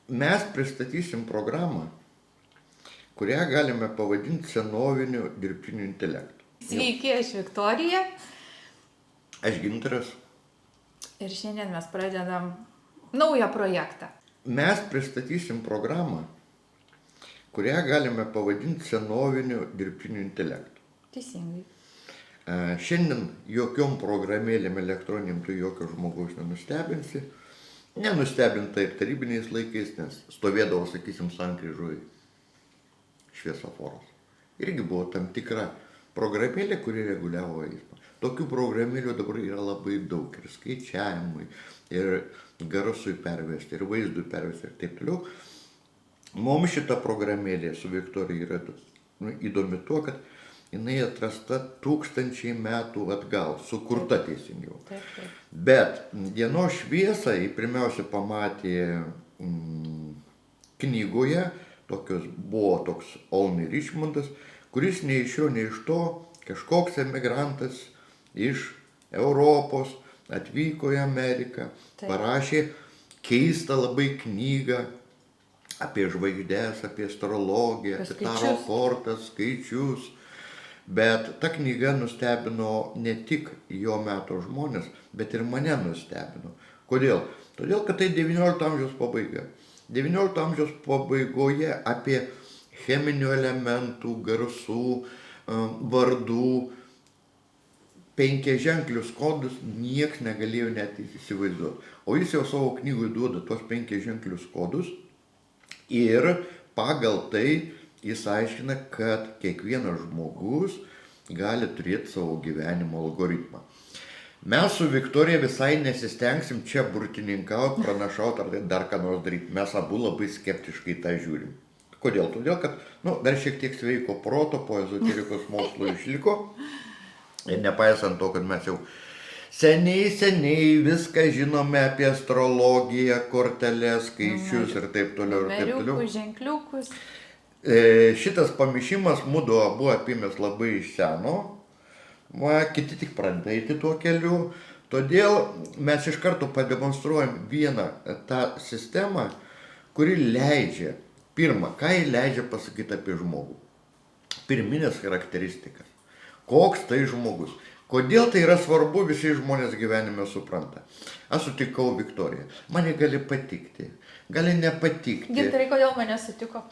Mes pristatysim programą, kurią galime pavadinti senoviniu dirbtiniu intelektu. Sveiki, aš Viktorija. Aš Gintaras. Ir šiandien mes pradedam naują projektą. Mes pristatysim programą, kurią galime pavadinti senoviniu dirbtiniu intelektu. Teisingai. Šiandien jokiom programėlėm elektroniniam tu jokio žmogaus nenustebinsi. Nenustebinta ir tarybiniais laikais, nes stovėdavo, sakysim, sankryžoje šviesoforas. Irgi buvo tam tikra programėlė, kuri reguliavo eismą. Tokių programėlių dabar yra labai daug. Ir skaičiavimui, ir garsui pervesti, ir vaizdui pervesti, ir taip toliau. Mums šita programėlė su Viktorija yra įdomi tuo, kad jinai atrasta 1000 metų atgal, sukurta teisingiau. Taip. Bet dienos šviesą jį pirmiausia pamatė knygoje, buvo toks Olney Richmondas, kuris nei iš jo, nei iš to kažkoks emigrantas iš Europos atvyko į Ameriką, parašė keistą labai knygą apie žvaigždės, apie astrologiją, apie taro kortas, skaičius. Bet ta knyga nustebino ne tik jo meto žmonės, bet ir mane nustebino. Kodėl? Todėl, kad tai 19 amžiaus pabaiga. 19 amžiaus pabaigoje apie cheminių elementų, garsų, vardų, 5ženklius kodus nieks negalėjo net įsivaizduoti. O jis jau savo knygui duoda tos 5ženklius kodus ir pagal tai jis aiškina, kad kiekvienas žmogus gali turėti savo gyvenimo algoritmą. Mes su Viktorija visai nesistengsim čia burtininkauti, pranašauti ar dar ką nors daryti. Mes abu labai skeptiškai tą žiūrim. Kodėl? Todėl, kad dar šiek tiek sveiko proto po ezoterikos mokslo išliko. Ir nepaisant to, kad mes jau seniai viską žinome apie astrologiją, korteles, skaičius ir taip toliau. Numeriukus, ženkliukus. Šitas pamišimas mudu abu apimės labai iš seno, kiti tik pradeda eiti tuo keliu, todėl mes iš karto pademonstruojam vieną tą sistemą, kuri leidžia, pirmą, ką jį leidžia pasakyti apie žmogų. Pirminės charakteristikas. Koks tai žmogus. Kodėl tai yra svarbu, visi žmonės gyvenime supranta. Aš sutikau Viktoriją. Man jie gali patikti, gali nepatikti. Gintarai, kodėl mane sutiko?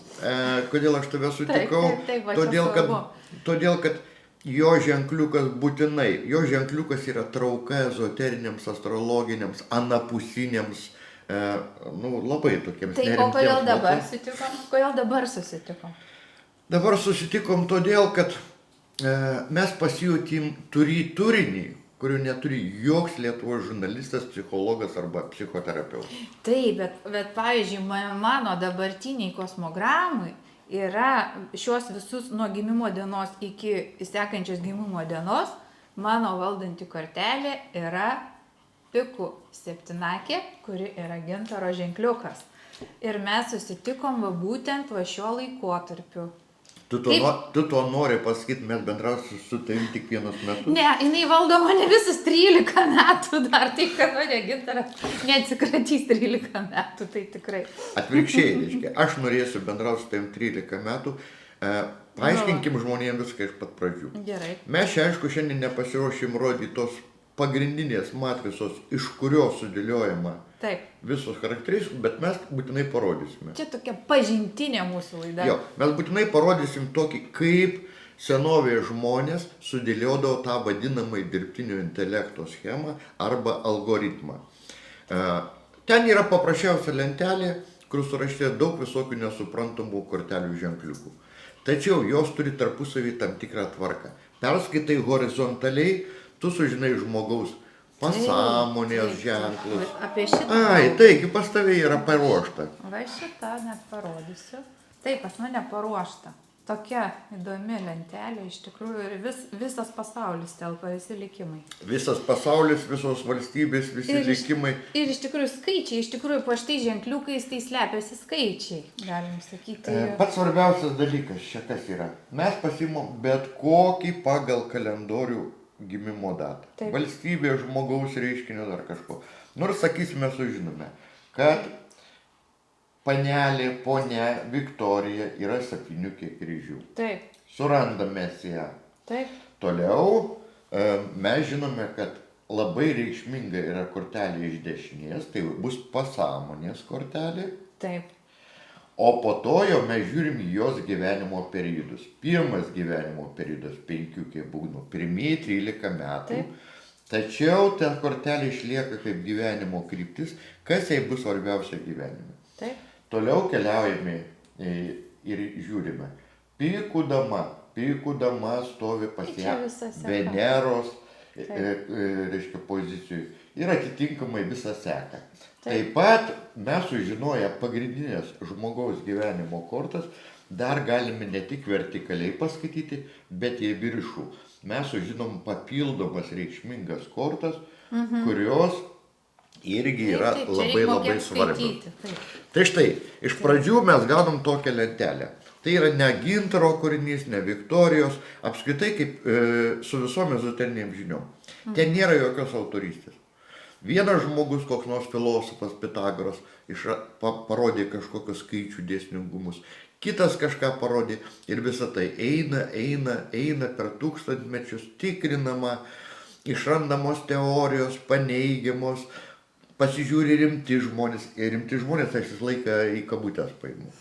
Kodėl aš tave sutikau? Taip, todėl, kad jo ženkliukas būtinai, jo ženkliukas yra trauka ezoteriniams, astrologiniams, anapusiniams, labai tokiems nerimtiems. Taip, o kodėl dabar sutikom? Kodėl dabar susitikom? Dabar susitikom todėl, kad mes pasijutėm turinį, kurių neturi joks Lietuvos žurnalistas, psichologas arba psichoterapeutas. Taip, bet pavyzdžiui, mano dabartiniai kosmogramai yra šios visus nuo gimimo dienos iki sekančios gimimo dienos, mano valdanti kortelė yra pikų septynakė, kuri yra Gintaro ženkliukas. Ir mes susitikom būtent šiuo laikotarpiu. Tu to nori pasakyti, mes bendrausim su tavim tik vienus metus? Ne, jinai valdo mane visus 13 metų dar, tai kad mane Gintaras neatsikratys 13 metų, tai tikrai. Atvirkščiai, reiškia, aš norėsiu bendrauti su tavim 13 metų, paaiškinkim žmonėms viską iš pat pradžių. Gerai. Mes čia, aišku, šiandien nepasiruošim rodyti tos pagrindinės matrisos, iš kurios sudėliojama visos charakteristikos, bet mes būtinai parodysime. Čia tokia pažintinė mūsų laida. Jo, mes būtinai parodysim tokį, kaip senovėje žmonės sudėliodavo tą vadinamą dirbtinio intelekto schemą arba algoritmą. Ten yra paprasčiausia lentelė, kur surašyta daug visokių nesuprantamų kortelių ženkliukų. Tačiau jos turi tarpusavį tam tikrą tvarką. Perskaitai horizontaliai, tu sužinai žmogaus pasąmonės ženklus. Apie šitą. Taigi pas tave yra paruošta. Va šitą net parodysiu. Taip, pas mane paruošta. Tokia įdomi lentelė, iš tikrųjų, ir visas pasaulis telpa, visi likimai. Visas pasaulis, visos valstybės, visi likimai. Ir iš tikrųjų skaičiai, iš tikrųjų po štai ženkliukais tai slepiasi skaičiai, galim sakyti. Pats svarbiausias dalykas čia kas yra. Mes pasimam bet kokį pagal kalendorių gimimo datą. Taip. Valstybė, žmogaus reiškinio dar kažko. Nors, sakysime, sužinome, kad panelė, ponia Viktorija yra 7 kryžių. Taip, Surandam mes ją. taip. Toliau mes žinome, kad labai reikšminga yra kortelė iš dešinės, tai bus pasąmonės kortelė. Taip. O po to jau mes žiūrim į jos gyvenimo periodus. Pirmas gyvenimo periodas 5, kaip būnu, pirmieji 13 metų. Taip. Tačiau ta kortelė išlieka kaip gyvenimo kryptis, kas jai bus svarbiausia gyvenime. Taip. Toliau keliaujame ir žiūrime. Pikų dama stovi pas Tai čia ją visa seka. Veneros reiškia, pozicijų ir atitinkamai visą seką. Taip pat mes sužinoję pagrindinės žmogaus gyvenimo kortas, dar galime ne tik vertikaliai paskaityti, bet ir viršų. Mes sužinom papildomas reikšmingas kortas, kurios irgi yra Taip, čia labai reikia labai mokėt svarbios. skaityti, taip. Tai štai, iš pradžių mes gaunam tokią lentelę. Tai yra ne Gintaro kūrinys, ne Viktorijos, apskritai kaip su visom ezoterinėm žiniom. Ten nėra jokios autorystės. Vienas žmogus, koks nors filosofas Pitagoras, parodė kažkokius skaičių dėsningumus, kitas kažką parodė ir visa tai eina per tūkstantmečius, tikrinama, išrandamos teorijos, paneigiamos, pasižiūri rimti žmonės, ir rimti žmonės aš visą laiką į kabutės paimu.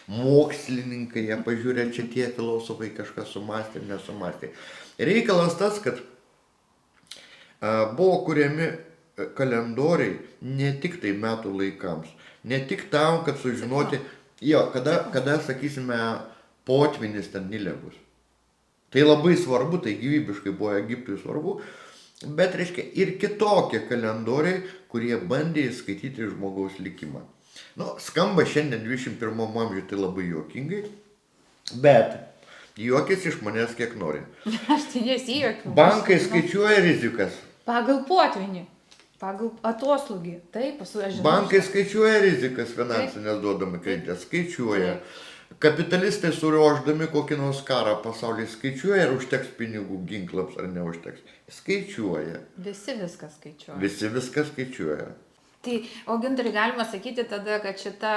Mokslininkai, jie pažiūrė, čia tie filosofai kažką sumastė, nesumastė. Reikalas tas, kad buvo kuriami kalendoriai ne tik tai metų laikams, ne tik tam, kad sužinoti, kada sakysime, potvynis ten Nile bus. Tai labai svarbu, tai gyvybiškai buvo Egiptui svarbu, bet reiškia ir kitokie kalendoriai, kurie bandė įskaityti žmogaus likimą. Skamba šiandien 21 amžiuje tai labai juokingai, bet juokis iš manęs kiek nori. Aš tai nesijuokiu. Bankai skaičiuoja rizikas. Pagal potvinį, pagal atoslūgį. Taip, aš žinau. Bankai skaičiuoja rizikas finansinės duodami kreditą, skaičiuoja. Kapitalistai suruošdami kokį nors karą pasaulyje skaičiuoja, ar užteks pinigų ginklams ar neužteks. Skaičiuoja. Visi viską skaičiuoja. Visi viską skaičiuoja. Tai, o Gintarai, galima sakyti tada, kad šita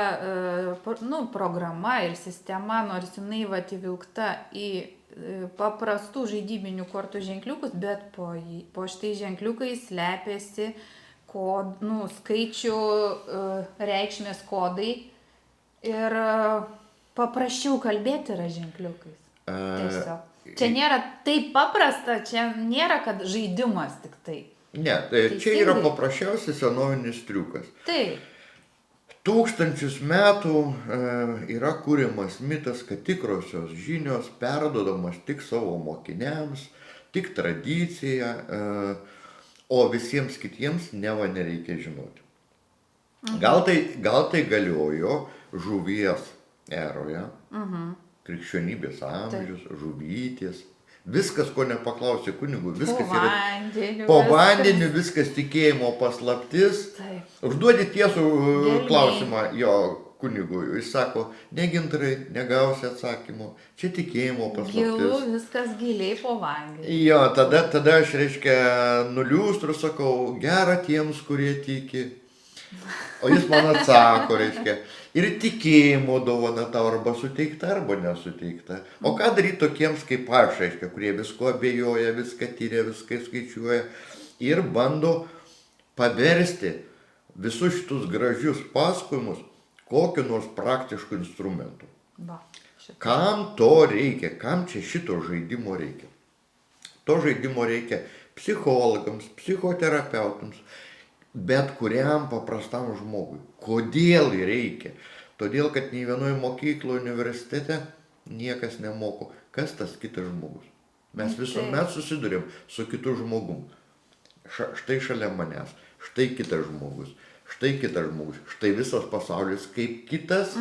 programa ir sistema, nors jinai įvilkta į paprastų žaidybinių kortų ženkliukus, bet po šitai ženkliukai slepiasi skaičių reikšmės kodai ir paprasčiau kalbėti yra ženkliukais. Tiesiog. Čia nėra taip paprasta, čia nėra, kad žaidimas tik tai. Ne, čia yra paprasčiausias senovinis triukas. Taip. Tūkstančius metų yra kūrimas mitas, kad tikrosios žinios perduodamas tik savo mokiniams, tik tradicija, o visiems kitiems neva nereikia žinoti. Gal tai galiojo žuvies eroje, krikščionybės amžius, žuvytės. Viskas, ko nepaklausė kunigų, viskas yra po vandeniu, viskas tikėjimo paslaptis. Taip. Užduodi tiesų klausimą jo kunigui, jis sako, ne Gintarai, negausi atsakymo, čia tikėjimo paslaptis. Gilu, viskas giliai po vandeniu. Jo, tada aš, reiškia, nuliūstru sakau, gera tiems, kurie tiki. O jis man atsako, reiškia, ir tikėjimo dovana tau arba suteikta, arba nesuteikta. O ką daryti tokiems kaip aš, reiškia, kurie visko abejoja, viską tyria, viską skaičiuoja ir bando paversti visus šitus gražius pasakojimus kokiu nors praktišku instrumentu. Kam to reikia? Kam čia šito žaidimo reikia? To žaidimo reikia psichologams, psichoterapeutams, bet kuriam paprastam žmogui. Kodėl reikia? Todėl, kad nei vienoje mokykloje, universitete niekas nemoko, kas tas kitas žmogus. Mes visuomet susidurėm su kitu žmogum. Štai šalia manęs, štai kitas žmogus, štai kitas žmogus, štai visas pasaulis kaip kitas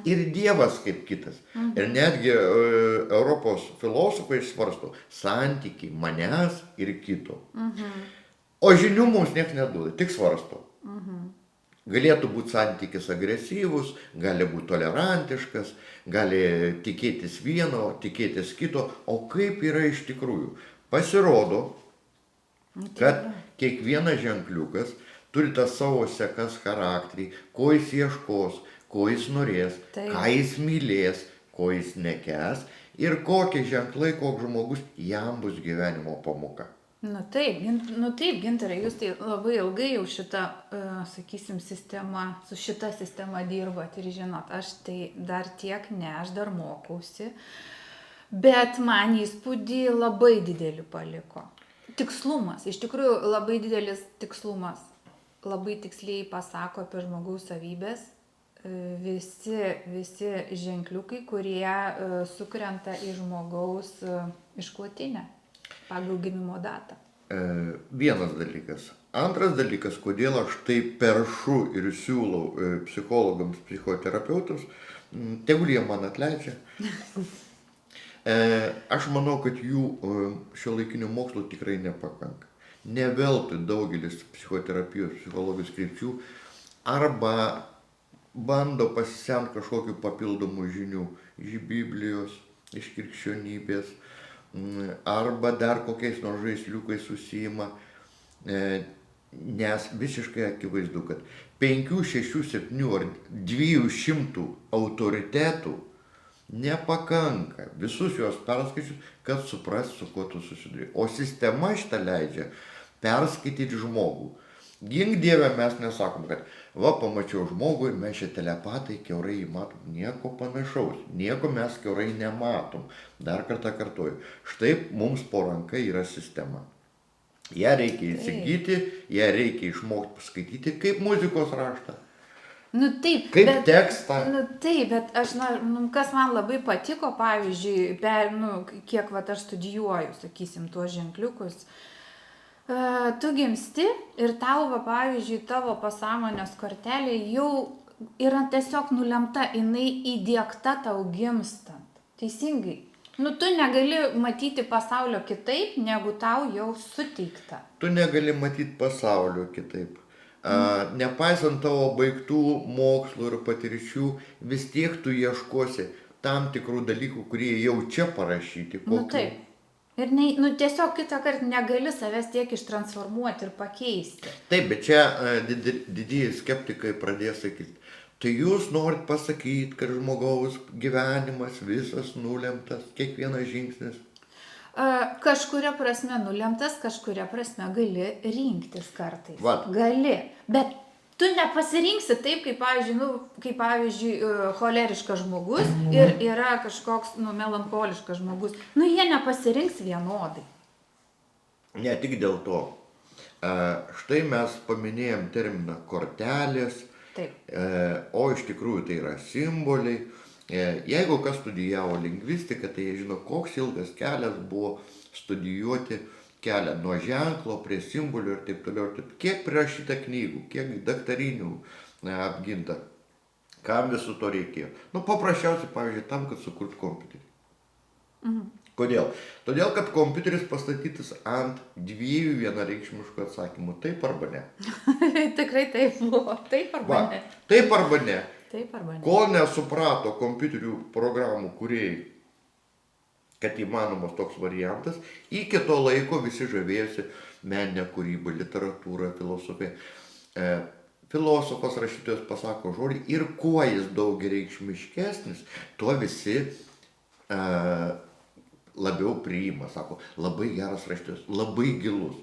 ir Dievas kaip kitas. Ir netgi Europos filosofai svarsto santykiai manęs ir kito. O žinių mums niekas neduoda, tik svarsto. Galėtų būti santykis agresyvus, gali būti tolerantiškas, gali tikėtis vieno, tikėtis kito, o kaip yra iš tikrųjų. Pasirodo, kad kiekvienas ženkliukas turi tą savo sekas charakterį, ko jis ieškos, ko jis norės, Taip. ką jis mylės, ko jis nekęs ir kokie ženklai, koks žmogus jam bus gyvenimo pamoka. Taip, Gintarai, jūs tai labai ilgai jau šitą, sakysim, su šita sistema dirbat ir žinot, aš tai dar tiek ne, aš dar mokausi, bet man įspūdį labai didelį paliko. Tikslumas, iš tikrųjų labai didelis tikslumas, labai tiksliai pasako apie žmogaus savybės, visi ženkliukai, kurie sukrenta į žmogaus išklotinę pagal gimimo datą. Vienas dalykas. Antras dalykas, kodėl aš tai peršu ir siūlau psichologams, psichoterapeutams, tegul jie man atleidžia. Aš manau, kad jų šiuolaikinių mokslų tikrai nepakanka. Ne veltui daugelis psichoterapijos, psichologijos krypčių arba bando pasisemti kažkokių papildomų žinių iš Biblijos, iš krikščionybės, arba dar kokiais nors žaisliukais užsiima, nes visiškai akivaizdu, kad 5, 6, 7 ar 200 autoritetų nepakanka visus juos perskaičius, kad supras, su kuo tu susiduri. O sistema šitą leidžia perskaityti žmogų. Gink Dieve, mes nesakom, kad va, pamačiau žmogų ir mes čia telepatai kiaurai jį matom. Nieko panašaus, nieko mes kiaurai nematom. Dar kartą kartuoju, štai mums po ranka yra sistema. Ją reikia įsigyti, ją reikia išmokti paskaityti kaip muzikos raštą. Taip, kaip tekstą. Taip, bet kas man labai patiko, pavyzdžiui, kiek aš studijuoju, sakysim, tuos ženkliukus, tu gimsti ir tau, pavyzdžiui, tavo pasąmonės kortelė jau yra tiesiog nulemta, jinai įdiegta tau gimstant. Teisingai. Tu negali matyti pasaulio kitaip, negu tau jau suteikta. Tu negali matyti pasaulio kitaip. Nepaisant tavo baigtų mokslų ir patirčių, vis tiek tu ieškosi tam tikrų dalykų, kurie jau čia parašyti. Taip. Ir tiesiog kitą kartą negali savęs tiek ištransformuoti ir pakeisti. Taip, bet čia didieji skeptikai pradės sakyti, tai jūs norit pasakyti, kad žmogaus gyvenimas visas nulemtas, kiekvienas žingsnis. Kažkuria prasme nulemtas, kažkuria prasme gali rinktis kartais. Vat. Gali, bet tu nepasirinksi taip, kaip pavyzdžiui, choleriškas žmogus ir yra kažkoks melancholiškas žmogus. Jie nepasirinks vienodai. Ne tik dėl to. Štai mes paminėjom terminą kortelės, Taip. O iš tikrųjų tai yra simboliai. Jeigu kas studijavo lingvistiką, tai jie žino, koks ilgas kelias buvo studijuoti kelią nuo ženklo prie simbolių ir taip toliau. Kiek prirašyta knygų, kiek daktarinių apginta, kam viso to reikėjo. Paprasčiausiai, pavyzdžiui, tam, kad sukurt kompiuterį. Kodėl? Todėl, kad kompiuteris pastatytas ant 2 vienareikšmiškų atsakymų, taip arba ne. Tikrai taip buvo, taip arba ne. Taip arba ne. Taip arba ne. Kol nesuprato kompiuterių programų kūrėjai, kad įmanomas toks variantas, iki to laiko visi žavėjosi meninę kūrybą, literatūrą, filosofiją. Filosofas, rašytojas pasako žodį ir kuo jis daug reikšmiškesnis, tuo visi labiau priima, sako, labai geras rašytojas, labai gilus.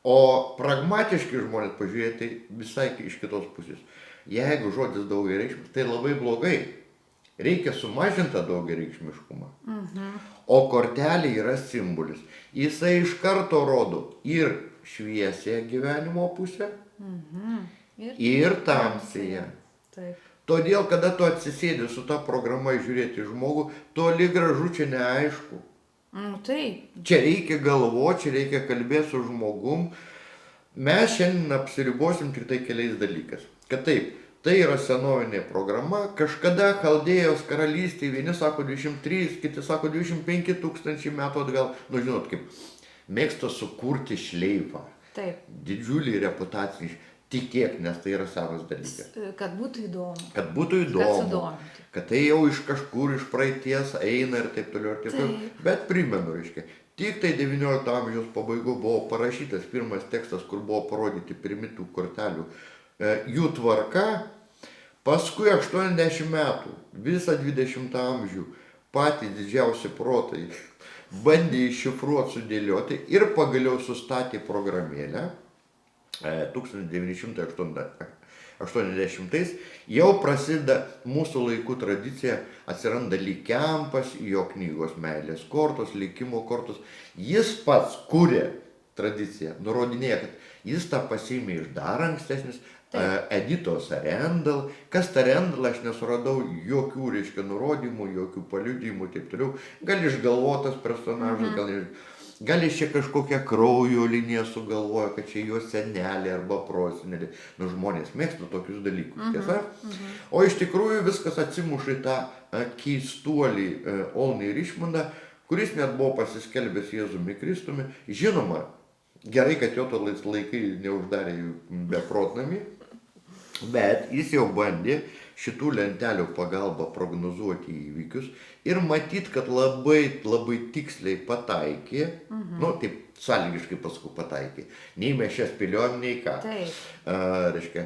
O pragmatiški žmonės pažiūrėjo tai visai iš kitos pusės. Jeigu žodis daug reikšmiškas, tai labai blogai. Reikia sumažinti tą daugiareikšmiškumą. O kortelė yra simbolis. Jisai iš karto rodo ir šviesiąją gyvenimo pusę, ir tamsiąją. Taip. Todėl, kada tu atsisėdi su ta programa žiūrėti žmogų, toli gražu čia neaišku. Taip. Čia reikia galvoti, čia reikia kalbėti su žmogum. Mes šiandien apsiribosim tik tai keliais dalykais. Kad taip, tai yra senovinė programa, kažkada Chaldėjos karalystėje, vieni sako 23, kiti sako 25 tūkstančiai metų atgal. Žinot, kaip mėgsta sukurti šleifą. Taip. Didžiulį reputacinį. Tikėk, nes tai yra savas dalykas. Kad būtų įdomu. Kad būtų įdomu. Kad sudominti. Kad tai jau iš kažkur, iš praeities eina ir taip toliau ir taip toliau. Bet primenu, reiškia, tik tai 19 amžiaus pabaigoje buvo parašytas pirmas tekstas, kur buvo parodyti pirmi tų kortelių jų tvarka, Paskui 80 metų, visą 20 amžių, patys didžiausi protai bandė iššifruoti, sudėlioti ir pagaliau sustatė programėlę 1980 jau prasideda mūsų laikų tradicija, atsiranda Likempas, jo knygos Meilės kortos, likimo kortos. Jis pats kūrė tradiciją, nurodinėja, kad jis tą pasiėmė iš dar ankstesnis, Editos Arendal. Kas ta Arendal, aš nesuradau jokių, reiškia, nurodymų, jokių paliudymų, taip toliau. Gal išgalvotas personažas, gal iš čia kažkokią kraujo liniją sugalvoja, kad čia jo senelė arba prosenelė. Nu, žmonės mėgsta tokius dalykus, tiesa? O iš tikrųjų viskas atsimuša į tą keistuolį Olney Richmondą, kuris net buvo pasiskelbęs Jėzumi Kristumi. Žinoma, gerai, kad jo to laikai neuždarė beprotnamį, bet jis jau bandė šitų lentelių pagalba prognozuoti įvykius ir matyt, kad labai tiksliai pataikė, nu, taip sąlygiškai paskui pataikė, nei mes šias piliom, nei ką. Reiškia,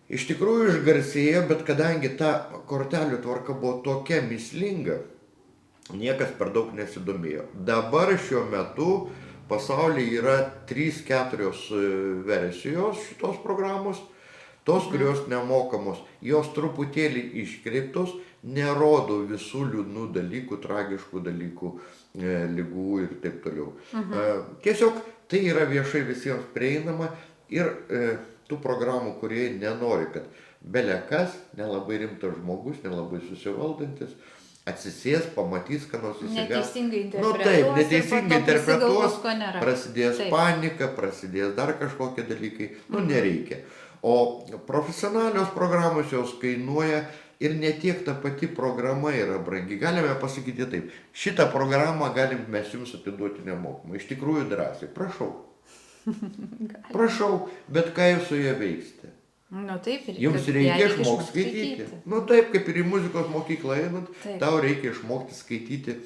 iš tikrųjų išgarsėjo, bet kadangi ta kortelių tvarka buvo tokia mįslinga, niekas per daug nesidomėjo. Dabar šiuo metu pasaulyje yra 3-4 versijos šitos programos. Tos, kurios nemokamos, jos truputėlį iškreiptos, nerodo visų liūdnų dalykų, tragiškų dalykų, ligų ir taip toliau. Tiesiog tai yra viešai visiems prieinama ir tų programų, kurie nenori, kad belekas, nelabai rimtas žmogus, nelabai susivaldantis, atsisės, pamatys, ką nors įsigas. Neteisingai interpretuos, prasidės panika, prasidės dar kažkokie dalykai, nereikia. O profesionalios programos jos kainuoja ir ne tiek ta pati programa yra brangi. Galime pasakyti taip, šitą programą galim mes jums atiduoti nemokamai. Iš tikrųjų drąsiai, prašau. Prašau, bet ką jūs su ją veiksite? Jums reikia išmokti skaityti. Nu taip, kaip ir į muzikos mokyklą einant, tau reikia išmokti skaityti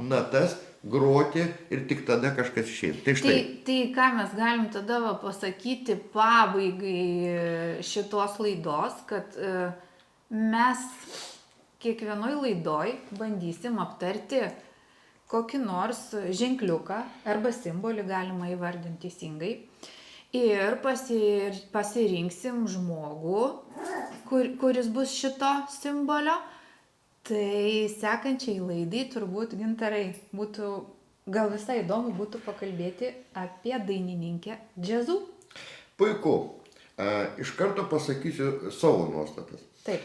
natas, groti ir tik tada kažkas išeis. Tai štai. Tai ką mes galim tada pasakyti pabaigai šitos laidos, kad mes kiekvienoj laidoj bandysim aptarti kokį nors ženkliuką arba simbolį, galima įvardinti teisingai, ir pasirinksim žmogų, kuris bus šito simbolio. Tai sekančiai laidai turbūt, Gintarai, būtų gal visai įdomu būtų pakalbėti apie dainininkę džiazu. Puiku. Iš karto pasakysiu savo nuostatas. Taip.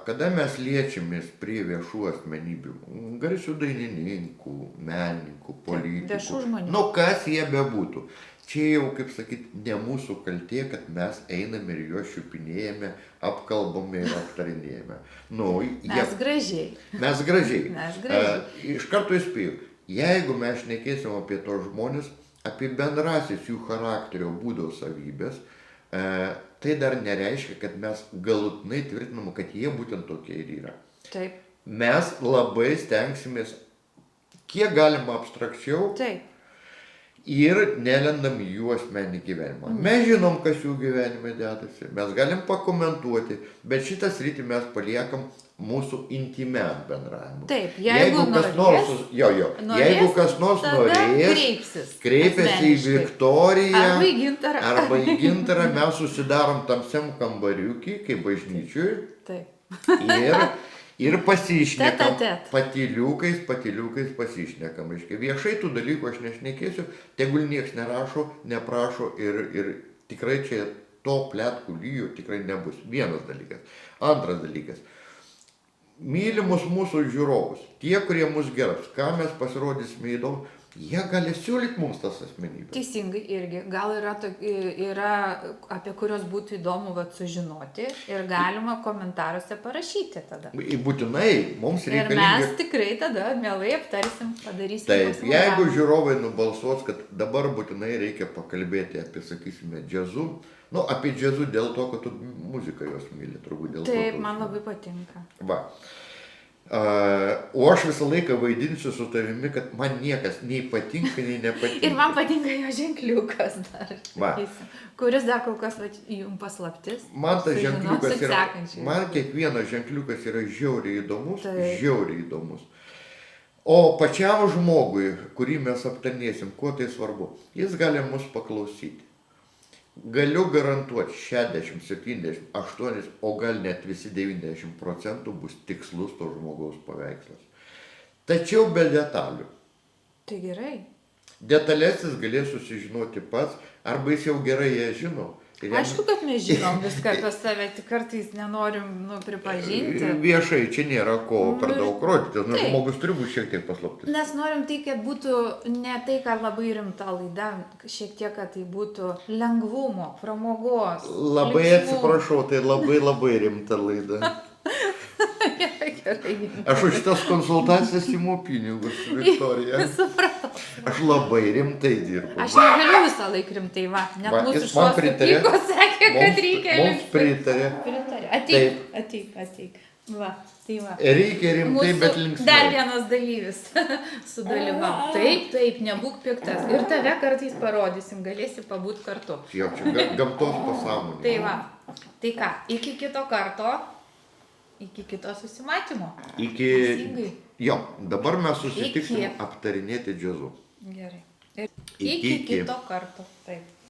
Kada mes liečiamės prie viešų asmenybių, garsių dainininkų, menininkų, politikų, viešų žmonių. Nu, kas jie bebūtų. Čia jau, kaip sakyti, ne mūsų kaltė, kad mes einame ir juos šiupinėjame, apkalbame ir aptarinėjame. Mes gražiai. Mes gražiai. Iš karto įspėju, jeigu mes šnekėsim apie tos žmonės, apie bendrasis jų charakterio būdo savybės, tai dar nereiškia, kad mes galutinai tvirtinam, kad jie būtent tokie ir yra. Taip. Mes labai stengsimės, kiek galima abstrakčiau, ir nelendam į jų asmenį gyvenimą. Mes žinom, kas jų gyvenime dedasi, mes galim pakomentuoti, bet šitą sritį mes paliekam mūsų intymiam bendravimui. Taip, jeigu kas nors norės, kreipiasi į Viktoriją arba į Gintarą, mes susidarom tamsiam kambariukį, kaip bažnyčiui. Taip. Ir pasišnekam, patyliukais pasišnekam. Viešai tų dalykų aš nešnekėsiu, tegul nieks nerašo, neprašo ir tikrai čia to pletkų lygio tikrai nebus. Vienas dalykas. Antras dalykas. Mylimus mūsų žiūrovus, tie, kurie mus gerbs, ką mes pasirodysime įdomu, jie gali siūlyti mums tas asmenybės. Teisingai irgi. Gal yra apie kurios būtų įdomu sužinoti ir galima komentaruose parašyti tada. Būtinai, mums reikalingi. Ir mes tikrai tada mielai aptarsim, padarysim. Taip, jeigu žiūrovai nubalsuos, kad dabar būtinai reikia pakalbėti apie, sakysime, džiazu. Apie džiazu dėl to, kad tu muziką jos myli, turbūt dėl to. Taip, man labai patinka. Va. O aš visą laiką vaidinsiu su tavimi, kad man niekas nei patinka, nei nepatinka. Ir man patinka jo ženkliukas dar, Va. sakysiu, kuris dar kol kas jums paslaptis. Man tas ženkliukas Sužinosit yra, sekančiai. man kiekvienas ženkliukas yra žiauriai įdomus, Taip. žiauriai įdomus. O pačiam žmogui, kurį mes aptarnėsim, kuo tai svarbu, jis gali mus paklausyti. Galiu garantuoti 60, 70, 8, o gal net visi 90% bus tikslus to žmogaus paveikslas. Tačiau be detalių. Tai gerai. Detalės jis galės susižinoti pats, arba jis jau gerai ją žino. Ir jam- Aišku, kad mes žinom viską apie save, tik kartais nenorim pripažinti. Viešai čia nėra ko per Nu, daug rodyti, nes taip. žmogus turi būti šiek tiek paslaptis. Nes norim tai, kad būtų ne tai, kad labai rimta laida, šiek tiek, kad tai būtų lengvumo, pramogos. Labai linksmumo. atsiprašau, tai labai rimta laida. Gerai. Aš už šitas konsultacijas imu pinigus, Viktorija. Supratau. Aš labai rimtai dirbu. Aš negaliu visą laiką rimtai, va. Net Va, mūsų jis man šuo pritarė. supyko, sakė, kad reikia Mums rimtai. pritarė. Pritarė. Ateik. Va, tai va. Reikia rimtai, bet Dar linksmai. vienas dalyvis sudalyvavo. Taip, nebūk piktas. Ir tave kartais parodysim, galėsi pabūt kartu. Jo, čia gamtos pasąmonė. Tai va. Tai ką, iki kito karto, iki kito susimatymo. Iki... Teisingai. Jo, dabar mes susitiksim Iki. aptarinėti džiazu. Gerai. Ir Iki. iki kito karto. Taip.